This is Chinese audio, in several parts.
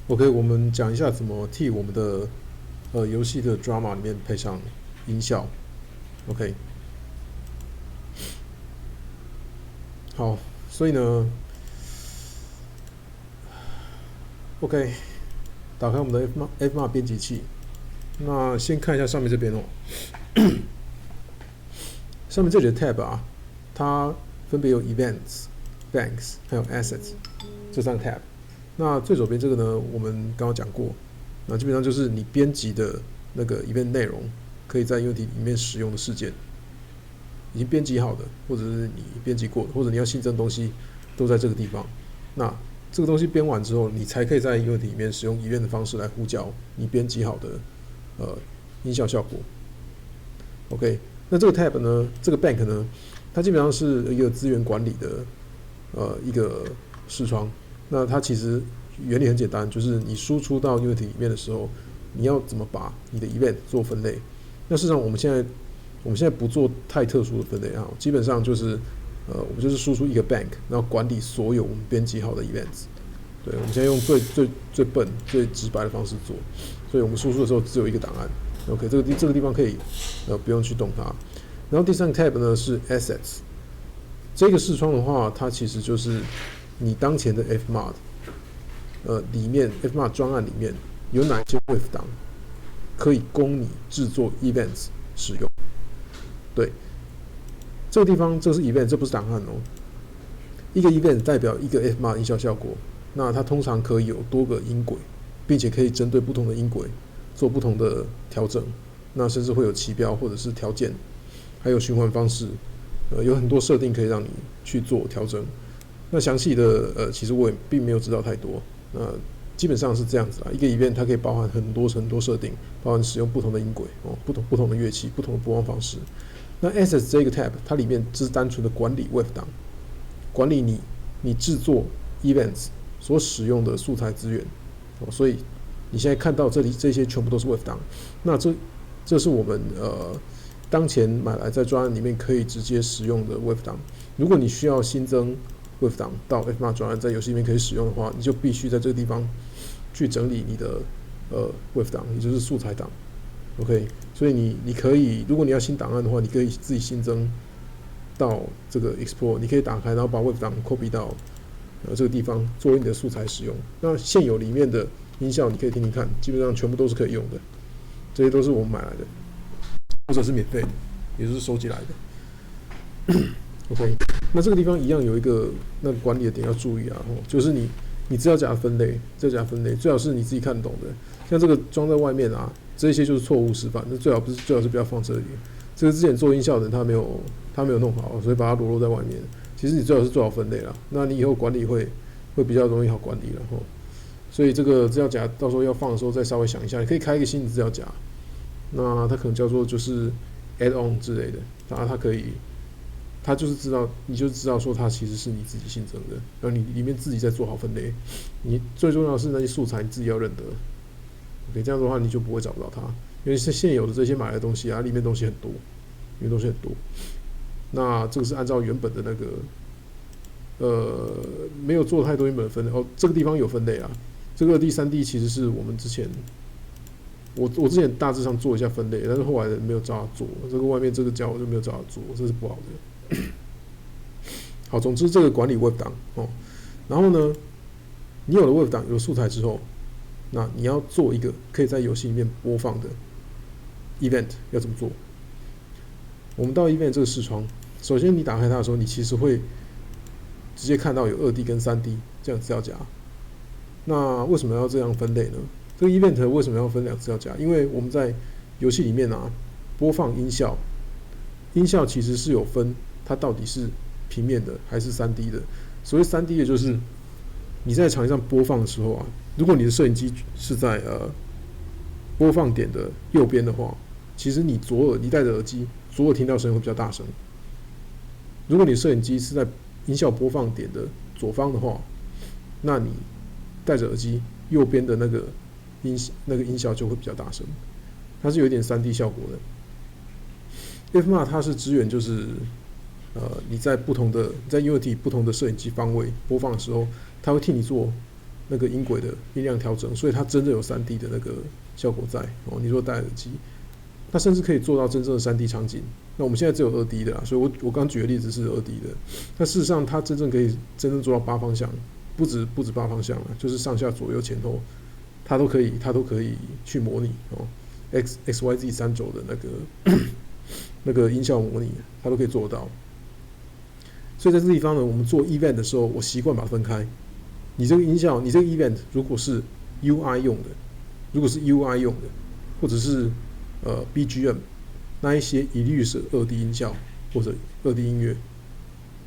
OK，我们讲一下怎么替我们的游戏的 drama 里面配上音效。OK，好，所以呢，OK，打开我们的 Fma 编辑器。那先看一下上面这边哦，上面这里的 tab 啊，它分别有 events、banks 还有 assets 这三个 tab。那最左边这个呢，我们刚刚讲过，那基本上就是你编辑的那个 event 内容，可以在 Unity 里面使用的事件，已经编辑好的，或者是你编辑过的，或者你要新增东西，都在这个地方。那这个东西编完之后，你才可以在 Unity 里面使用 event 的方式来呼叫你编辑好的音效效果。OK， 那这个 tab 呢，这个 bank 呢，它基本上是一个资源管理的一个视窗。那它其实原理很简单，就是你输出到 Unity 里面的时候，你要怎么把你的 event 做分类？那事实上我们现在不做太特殊的分类啊，基本上就是我们就是输出一个 bank， 然后管理所有我们编辑好的 events。对，我们现在用最笨、最直白的方式做，所以我们输出的时候只有一个档案。OK， 这个地方可以不用去动它。然后第三个 tab 呢是 assets， 这个视窗的话，它其实就是你当前的 Fmod 里面 Fmod 专案里面有哪一些 WAV 档可以供你制作 events 使用。对，这个地方这是 event， 这不是档案哦。一个 event 代表一个 Fmod 音效效果，那它通常可以有多个音轨，并且可以针对不同的音轨做不同的调整，那甚至会有旗标或者是条件，还有循环方式，有很多设定可以让你去做调整。那详细的其实我也并没有知道太多。那基本上是这样子啦，一个 event 它可以包含很多设定，包含使用不同的音轨哦，不同的乐器，不同的播放方式。那 assets 这个 tab 它里面只是单纯的管理 WAV 档，管理你制作 events 所使用的素材资源哦，所以你现在看到这里这些全部都是 WAV 档。那这是我们当前买来在专案里面可以直接使用的 WAV 档。如果你需要新增 WAV 档到 Fmod 专案在游戏里面可以使用的话，你就必须在这个地方去整理你的WAV 档，也就是素材档。OK， 所以你可以，如果你要新档案的话，你可以自己新增到这个 Export， 你可以打开，然后把 WAV 档 copy 到这个地方作为你的素材使用。那现有里面的音效你可以听听看，基本上全部都是可以用的，这些都是我们买来的，或者是免费的，也就是收集来的。OK， 那这个地方一样有一个那个管理的点要注意啊，就是你资料夹分类，资料夹分类最好是你自己看懂的。像这个装在外面啊，这些就是错误示范，那最好是不要放这里。这个之前做音效的人他没有弄好，所以把它裸露在外面。其实你最好是做好分类啦，那你以后管理会比较容易好管理了吼。所以这个资料夹到时候要放的时候再稍微想一下，你可以开一个新的资料夹，那它可能叫做就是 add on 之类的，然后它可以。他就是知道，你就知道说它其实是你自己新增的，然后你里面自己再做好分类。你最重要的是那些素材你自己要认得。OK， 这样的话你就不会找不到它，因为是现有的这些买来的东西啊，里面东西很多，那这个是按照原本的那个没有做太多原本的分类哦，这个地方有分类啊。这个第三 D 其实是我们之前我之前大致上做一下分类，但是后来没有照他做，这个外面这个教我就没有照他做，这是不好的。好，总之这个管理 WAV 档哦，然后呢，你有了 WAV 档有了素材之后，那你要做一个可以在游戏里面播放的 event 要怎么做？我们到 event 这个视窗，首先你打开它的时候，你其实会直接看到有2D 跟3D 这样资料夹。那为什么要这样分类呢？这个 event 为什么要分两资料夹？因为我们在游戏里面啊，播放音效，音效其实是有分它到底是平面的还是3D 的。所谓3D 的就是你在场地上播放的时候啊，如果你的摄影机是在播放点的右边的话，其实你戴着耳机，左耳听到声音会比较大声。如果你摄影机是在音效播放点的左方的话，那你戴着耳机右边的那个音效就会比较大声，它是有一点3D 效果的。Fmod 它是支援就是你在Unity 不同的摄影机方位播放的时候，它会替你做那个音轨的音量调整，所以它真的有3D 的那个效果在哦。你说戴耳机，它甚至可以做到真正的3D 场景。那我们现在只有2D 的啦，所以我刚举的例子是2D 的，但事实上它真正可以真正做到8方向，不止8方向了，就是上下左右前后，它都可以去模拟哦。XYZ 3轴的那个音效模拟，它都可以做得到。所以在这个地方呢，我们做 event 的时候，我习惯把它分开。你这个音效，你这个 event 如果是 UI 用的，或者是BGM， 那一些一律是2D 音效或者2D 音乐，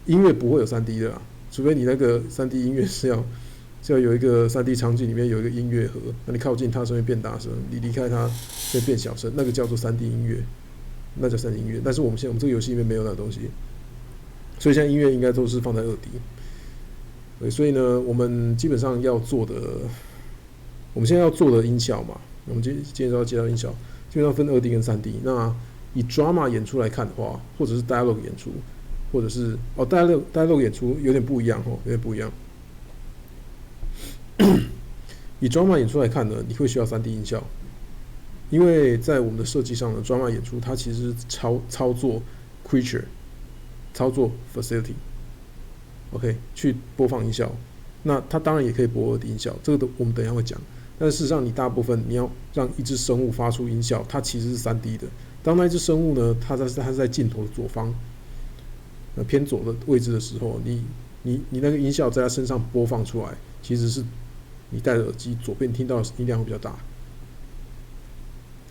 音乐不会有3D 的啦，除非你那个3D 音乐是要有一个3D 场景里面有一个音乐盒，那你靠近它声音变大声，你离开它就变小声，那个叫做3D 音乐，那叫3D 音乐。但是我们这个游戏里面没有那个东西，所以现在音乐应该都是放在2D。对，所以呢，我们基本上要做的，我们现在要做的音效嘛，我们今天要介绍音效，基本上分2D 跟3D。那以 drama 演出来看的话，或者是 dialogue 演出，或者是dialogue 演出有点不一样哦，有点不一样。以 drama 演出来看呢，你会需要3D 音效，因为在我们的设计上呢 ，drama 演出它其实是操作 creature， 操作 facility。OK， 去播放音效，那它当然也可以播2D 音效，这个我们等一下会讲。但是事实上，你大部分你要让一只生物发出音效，它其实是3D 的。当那一只生物呢，它是在镜头的左方，偏左的位置的时候，你那个音效在它身上播放出来，其实是你戴着耳机左边听到的音量会比较大。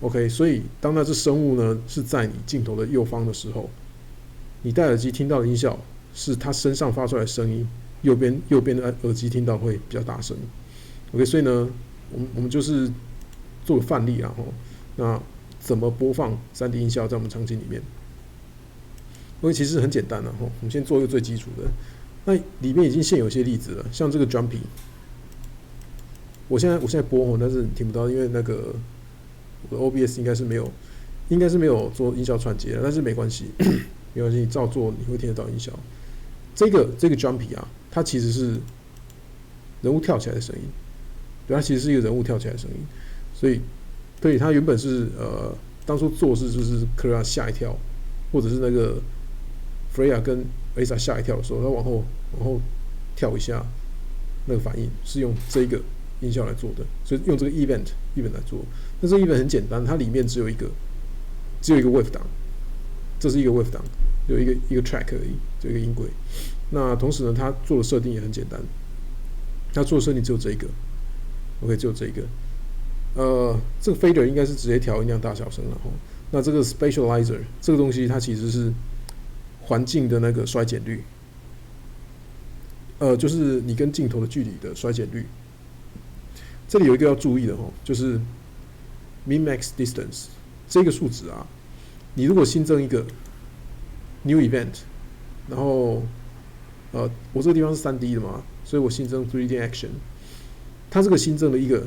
OK， 所以当那只生物呢是在你镜头的右方的时候，你戴耳机听到的音效是它身上发出来的声音，右边的耳机听到会比较大声。OK， 所以呢，我们就是做个范例啊，那怎么播放3D 音效在我们场景里面？因为其实很简单我们先做一个最基础的。那里面已经现有一些例子了，像这个 Jumpy， 我现在播但是你听不到，因为那个我的 OBS 应该是没有做音效串接的，但是没关系，没关系，你照做你会听得到音效。这个 Jumpy 啊，它其实是人物跳起来的声音，对，它其实是一个人物跳起来的声音，所以它原本是当初做事就是克拉吓一跳，或者是那个 Freya 跟 Elsa 吓一跳的时候，他往后跳一下，那个反应是用这个音效来做的，所以用这个 event 来做。那这个 event 很简单，它里面只有一个 wave 档，这是一个 wave 档，有一个 track 而已，就一个音轨。那同时呢，它做的设定也很简单，它做的设定只有这一个 ，OK， 只有这一个。这个 fader 应该是直接调音量大小声了那这个 spatializer 这个东西，它其实是环境的那个衰减率，就是你跟镜头的距离的衰减率。这里有一个要注意的就是 min max distance 这个数值啊，你如果新增一个 new event， 然后我这个地方是3D 的嘛，所以我新增 3D action， 它这个新增的一个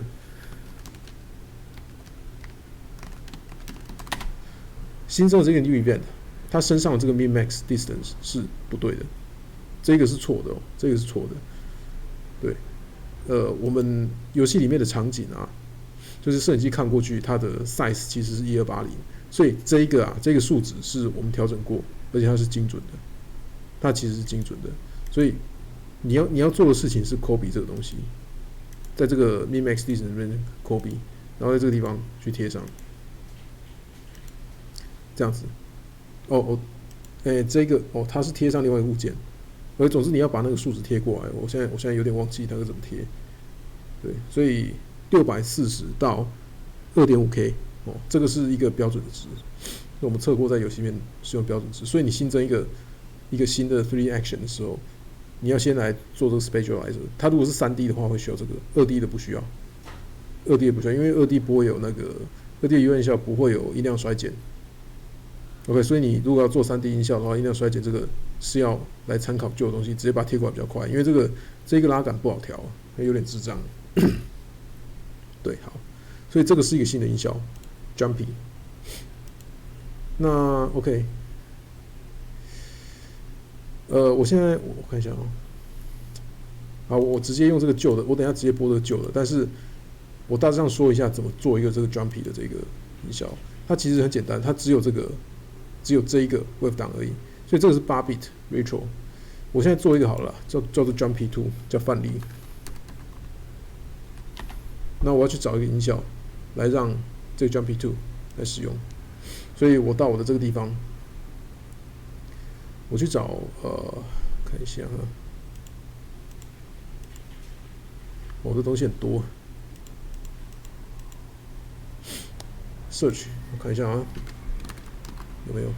这个 new event， 它身上的这个 min max distance 是不对的，这个是错的这个是错的。对，我们游戏里面的场景啊，就是摄影机看过去，它的 size 其实是1280，所以这个数值是我们调整过，而且它是精准的，它其实是精准的。所以你要做的事情是 copy 这个东西，在这个 min max distance 里面 copy， 然后在这个地方去贴上。这样子，这个它是贴上另外一个物件，总之你要把那个数值贴过来。我现在有点忘记那个怎么贴，对，所以640到 2.5K 这个是一个标准的值，那我们测过在游戏里面是用标准值，所以你新增一个新的 3D action 的时候，你要先来做这个 spatializer。它如果是3D 的话，会需要这个，2D 的不需要，2D 的不需要，因为2D 不会有那个2D 的音效不会有音量衰减。OK， 所以你如果要做3D 音效的话，音量衰减这个是要来参考旧的东西，直接把它贴过来比较快，因为这个拉杆不好调，有点智障。对，好，所以这个是一个新的音效 ，Jumpy。那 OK， 我现在我看一下好，我直接用这个旧的，我等一下直接播这个旧的，但是我大致上说一下怎么做一个这个 jumpy 的这个音效。它其实很简单，它只有这一个 wave 档而已，所以这个是8 bit retro。我现在做一个好了，叫做 jumpy 2，叫范例。那我要去找一个音效来让这个 jumpy 2来使用，所以我到我的这个地方，我去找看一下哈，我的东西很多 ，search 我看一下啊，有没有？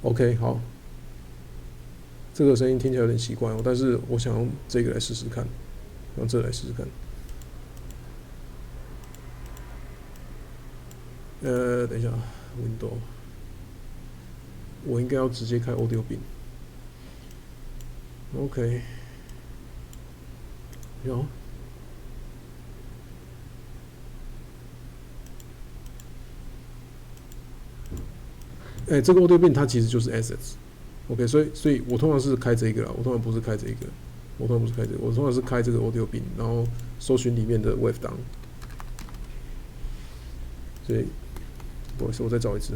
OK， 好，这个声音听起来有点奇怪哦，但是我想用这个来试试看，用这个来试试看。等一下 ，Window， 我应该要直接开 Audio Bin。OK， 有。这个 Audio Bin 它其实就是 assets。OK， 所以我通常是开这个啦，我通常不是开这个，我通常是开这个 Audio Bin， 然后搜寻里面的 wave 档。所以，不好意思，我再找一次。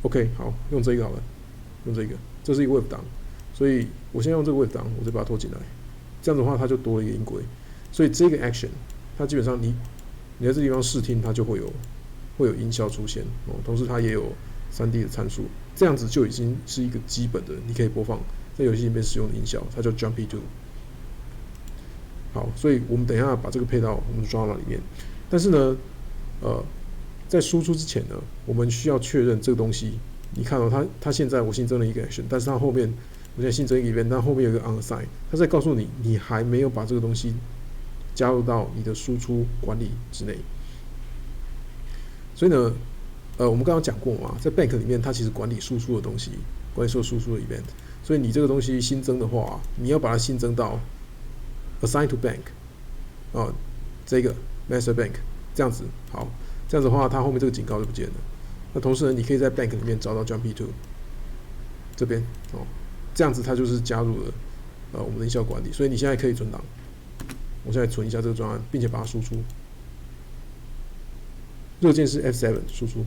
OK， 好，用这个好了，用这个，这是一个 wave 档，所以我先用这个 wave 档，我再把它拖进来，这样的话它就多了一个音轨，所以这个 action， 它基本上你在这地方试听，它就会有音效出现哦，同时它也有3D 的参数，这样子就已经是一个基本的，你可以播放在游戏里面使用的音效，它叫 Jumpy 2。好，所以我们等一下把这个配到我们的 drama 里面，但是呢，在输出之前呢，我们需要确认这个东西。你看哦，它现在我新增了一个 action， 但是它后面我现在新增一个 event， 但后面有一个 unassign， 它在告诉你你还没有把这个东西加入到你的输出管理之内。所以呢，我们刚刚讲过嘛，在 bank 里面它其实管理输出的东西，管理所有输出的 event， 所以你这个东西新增的话，你要把它新增到 assign to bank 这个 master bank 这样子。好，这样子的话，它后面这个警告就不见了。那同时呢，你可以在 bank 里面找到 Jumpy 2这边哦，这样子它就是加入了我们的音效管理。所以你现在可以存档，我现在存一下这个专案，并且把它输出。热键是 F7 输出。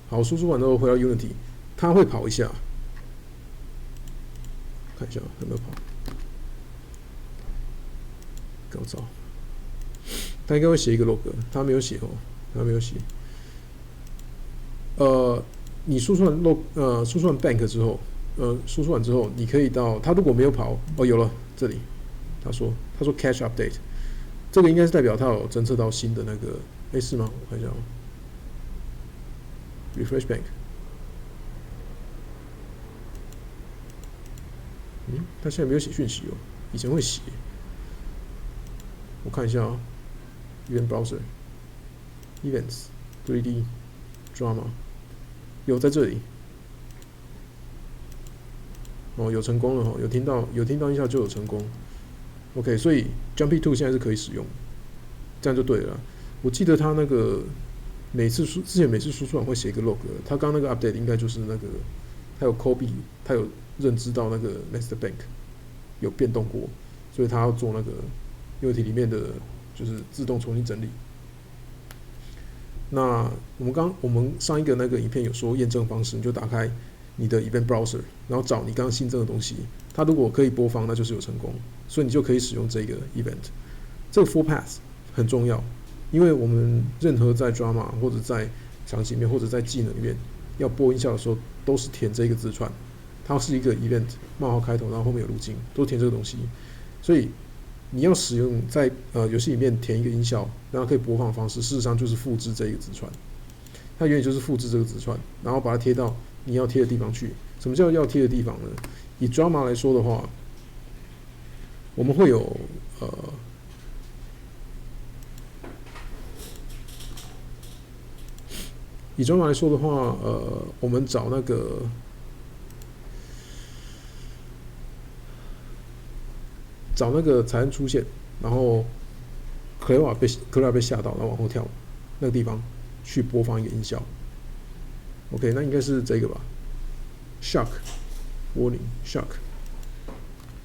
好，输出完之后回到 Unity， 它会跑一下，看一下有没有跑。刚找，他应该会写一个 log， 他没有写哦，他没有写。你输出完输出完 bank 之后，输出完之后，你可以到他如果没有跑，有了这里，他说 catch update， 这个应该是代表他有侦测到新的那个，是吗？我看一下哦 ，refresh bank， 他现在没有写讯息哦，以前会写，我看一下哦 ，Event Browser Events 3D Drama。有在这里，有成功了哈，有听到音效就有成功。OK， 所以 Jumpy 2现在是可以使用，这样就对了啦。我记得他那个之前每次输出完会写一个 log， 他刚那个 update 应该就是那个，他有 copy， 他有认知到那个 master bank 有变动过，所以他要做那个 Unity 里面的就是自动重新整理。那我们上一个那个影片有说验证方式，你就打开你的 Event Browser， 然后找你刚刚新增的东西，它如果可以播放，那就是有成功，所以你就可以使用这个 Event。这个 Full Path 很重要，因为我们任何在 Drama 或者在场景里面或者在技能里面要播音效的时候，都是填这个字串，它是一个 Event 冒号开头，然后后面有路径，都填这个东西，所以你要使用在游戏里面填一个音效，让它可以播放的方式，事实上就是复制这一个字串。它原理就是复制这个字串，然后把它贴到你要贴的地方去。什么叫要贴的地方呢？以 Drama 来说的话，我们会有以 Drama 来说的话，我们找那个材料出现，然后 Clara 被吓到，然后往后跳那个地方去播放一个音效。OK， 那应该是这个吧 ？Shock warning shock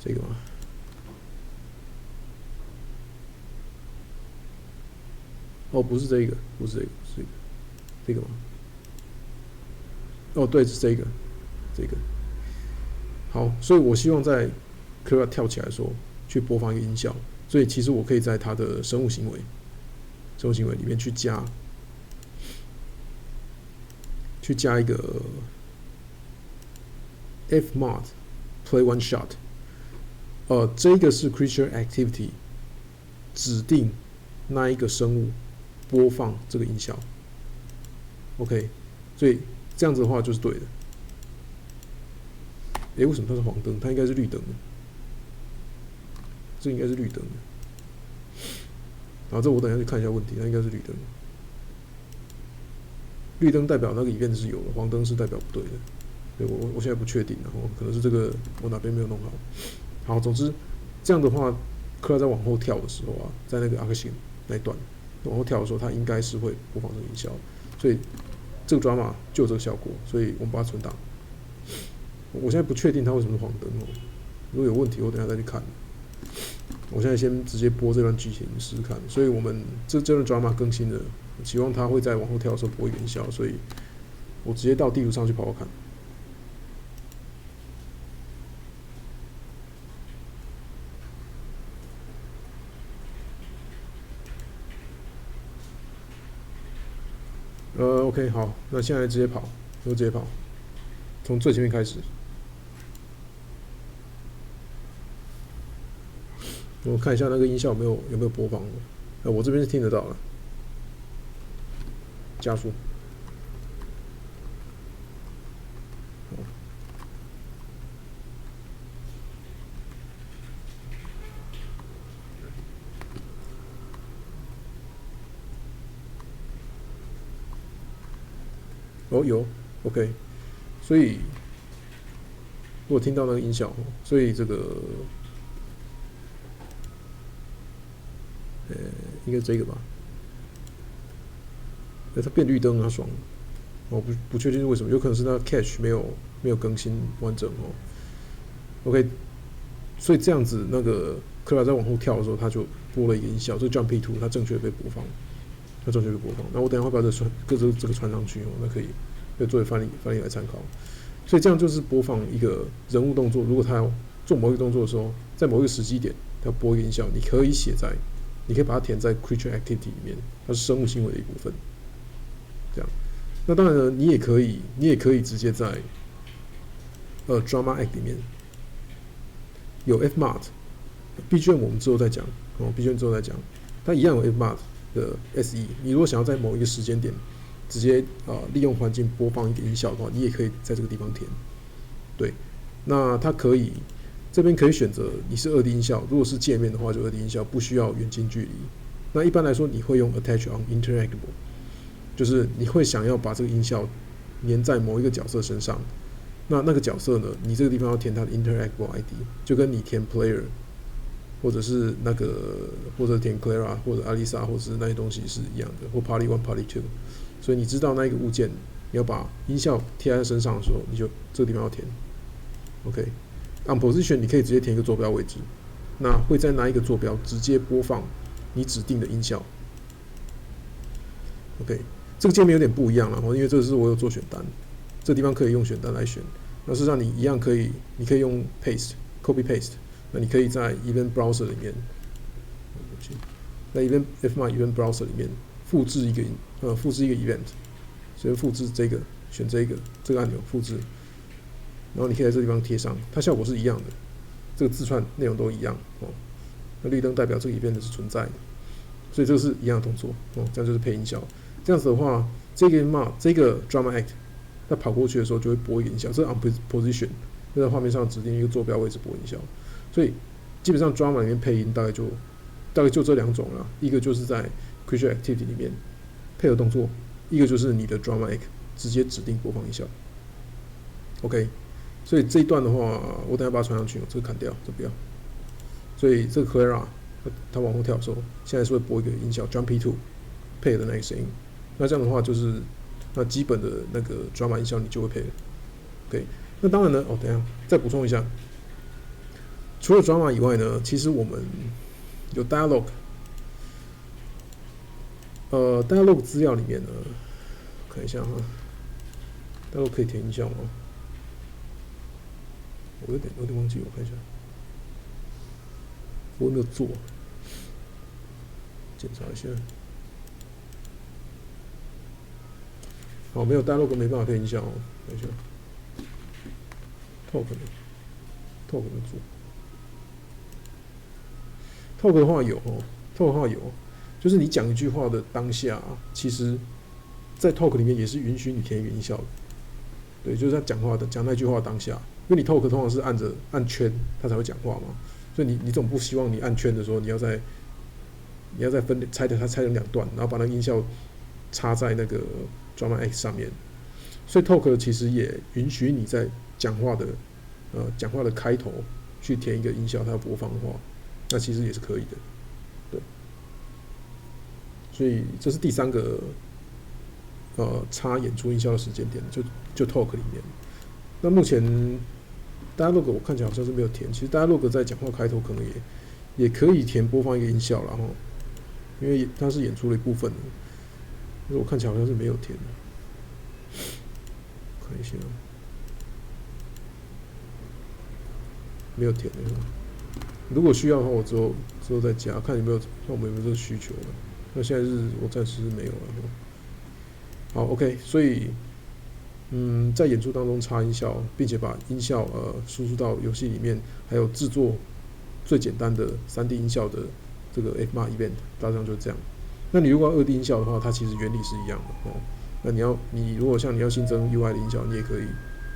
这个吗？哦，不是这个，不是这个，是这个，这个吗？哦，对，是这个，这个。好，所以我希望在 Clara 跳起来的时候去播放一个音效，所以其实我可以在它的生物行为里面去加一个 fmod play one shot， 这个是 creature activity 指定那一个生物播放这个音效 ，OK， 所以这样子的话就是对的。为什么它是黄灯？它应该是绿灯的，这应该是绿灯的。然后这我等一下去看一下问题，它应该是绿灯。绿灯代表那个event是有的，黄灯是代表不对的。对，我现在不确定，然后可能是这个我哪边没有弄好。好，总之这样的话，克拉在往后跳的时候啊，在那个 action 那一段往后跳的时候，它应该是会播放这个音效，所以这个 drama 就有这个效果，所以我们把它存档。我现在不确定它为什么是黄灯哦，如果有问题，我等一下再去看。我现在先直接播这段剧情试试看，所以我们这段 drama 更新了，希望它会在往后跳的时候播一个音效，所以我直接到地图上去跑跑看。OK， 好，那现在直接跑，就直接跑，从最前面开始。我看一下那个音效有没有播放。我这边是听得到了。加速。哦，有 ，OK， 所以我听到那个音效，所以这个，应该是这个吧？它变绿灯，它爽了。我不确定是为什么，有可能是那个 cache 没有更新完整哦。OK， 所以这样子，那个克拉在往后跳的时候，它就播了一个音效，这个 jump P2 它正确被播放，它正确被播放。那我等一下会把这个传上去哦，那可以作为范例来参考。所以这样就是播放一个人物动作，如果他要做某一个动作的时候，在某一个时机点，他要播一个音效，你可以把它填在 creature activity 里面，它是生物行为的一部分。这样，那当然呢，你也可以直接在drama act 里面有 fmod，BGM 我们之后再讲，BGM 之后再讲，它一样有 fmod 的 SE。你如果想要在某一个时间点直接利用环境播放一个音效的话，你也可以在这个地方填。对，那它可以这边可以选择你是2D 音效，如果是界面的话就2D 音效，不需要远近距离。那一般来说你会用 attach on interactable， 就是你会想要把这个音效粘在某一个角色身上。那个角色呢，你这个地方要填它的 interactable ID， 就跟你填 player 或者是或者填 Clara 或者 Alisa 或者是那些东西是一样的，或 Party 1、Party 2。所以你知道那一个物件，你要把音效贴在身上的时候，你就这个地方要填。OK，on position 你可以直接填一个坐标位置，那会在那一个坐标直接播放你指定的音效。OK， 这个界面有点不一样了，因为这是我有做选单，这个地方可以用选单来选。那事实上你一样你可以用 copy paste， 那你可以在 event browser 里面，在 fmod event browser 里面复制一个 event， 所以复制这个，选这个按钮复制，然后你可以在这个地方贴上，它效果是一样的，这个字串内容都一样哦。那绿灯代表这个 event 是存在的，所以这个是一样的动作哦，这样就是配音效。这样子的话，这个 drama act， 它跑过去的时候就会播一个音效，这是 on position， 就在画面上指定一个坐标位置播音效。所以基本上 drama 里面配音大概就这2种啦，一个就是在 creature activity 里面配合动作，一个就是你的 drama act 直接指定播放音效。OK， 所以这一段的话，我等一下把它传上去，这个砍掉，这不要。所以这个 Clara 它往后跳的时候，现在是会播一个音效 Jumpy Two 配的那个声音。那这样的话就是那基本的那个 drama 音效你就会配了。OK， 那当然呢，等一下再补充一下，除了 drama 以外呢，其实我们有 dialogue。dialogue 资料里面呢，看一下哈，dialogue 可以填音效吗？我有点忘记，我看一下，我有没有做？检查一下。好，没有 dialogue 没办法配音效哦，等一下。talk 呢 ？talk 没做。talk 的话有哦 ，talk 的话有。就是你讲一句话的当下，其实，在 talk 里面也是允许你填一个音效的。对，就是他讲那句话的当下，因为你 talk 通常是按圈，他才会讲话嘛，所以你总不希望你按圈的时候，你要再拆成两段，然后把那个音效插在那个 drama X 上面。所以 talk 其实也允许你在讲话的开头去填一个音效，它要播放的话，那其实也是可以的。对。所以这是第三个插演出音效的时间点，就 talk 里面。那目前 dialogue 我看起来好像是没有填，其实 dialogue 在讲话开头可能也可以填播放一个音效啦，因为它是演出的一部分的。但是我看起来好像是没有填的，看一下，没有填的。如果需要的话，我之后再加，看有没有我们有没有这个需求的。那现在我暂时是没有了。好 ，OK， 所以，在演出当中插音效，并且把音效输出到游戏里面，还有制作最简单的3D 音效的这个 FMAT event， 大致上就是这样。那你如果要2D 音效的话，它其实原理是一样的哦。那你如果像你要新增 UI 的音效，你也可以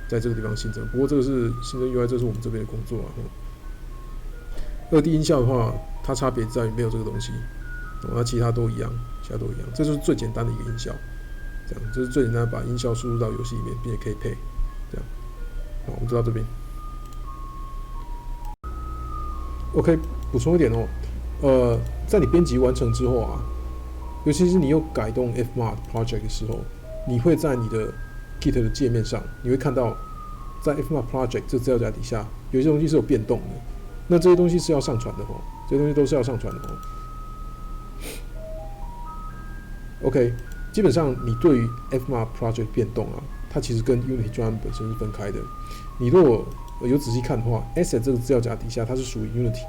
在这个地方新增。不过这个是新增 UI， 这是我们这边的工作啊。2D 音效的话，它差别在于没有这个东西。那其他都一样，这就是最简单的一个音效，这样就是最简单的把音效输入到游戏里面，并且可以配，这样。好，我们就到这边。OK， 补充一点哦，在你编辑完成之后啊，尤其是你又改动 FMAT project 的时候，你会在你的 Git 的界面上，你会看到在 FMAT project 这资料夹底下，有些东西是有变动的，那这些东西是要上传的哦，这些东西都是要上传的哦。OK， 基本上你对于 FMAT project 变动啊，它其实跟 Unity 专案本身是分开的。你如果有仔细看的话 ，Asset 这个资料夹底下它是属于 Unity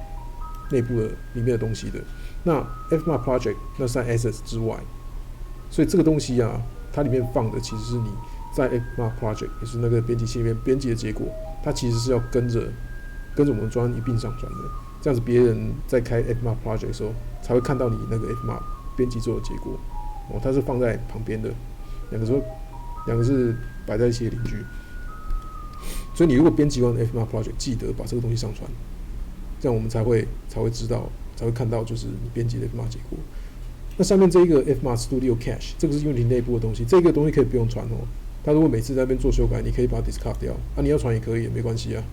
内部的里面的东西的。那 FMAT project 那是在 Assets 之外，所以这个东西啊，它里面放的其实是你在 FMAT project 也是那个编辑器里面编辑的结果，它其实是要跟着我们的专案一并上传的。这样子别人在开 FMAT project 的时候，才会看到你那个 FMAT 编辑做的结果。它是放在旁边的，两个是摆在一起的邻居。所以你如果编辑完 FMAT project， 记得把这个东西上传，这样我们才会知道，才会看到就是你编辑的 FMAT 结果。那上面这一个 FMAT Studio Cache， 这个是 Unity 内部的东西，这个东西可以不用传哦。它如果每次在那边做修改，你可以把它 discard 掉，你要传也可以，也没关系啊。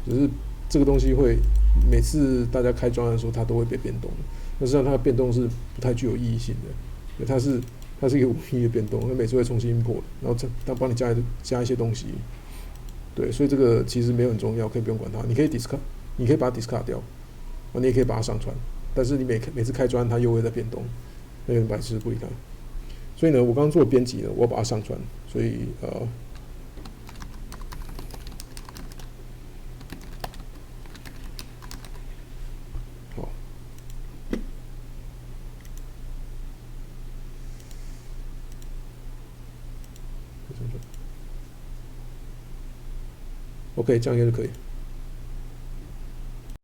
只是这个东西会每次大家开专案的时候，它都会被变动。那实际上它的变动是不太具有意义性的。它是一个无意义的变动，那每次会重新 import， 然后它帮你加一些东西，对，所以这个其实没有很重要，可以不用管它。你可以 discard， 你可以把它 discard 掉，你也可以把它上传，但是你每次开专它又会在变动，那有点白痴，不理它。所以呢，我刚刚做编辑呢，我要把它上传，所以好。OK， 这样应该就可以。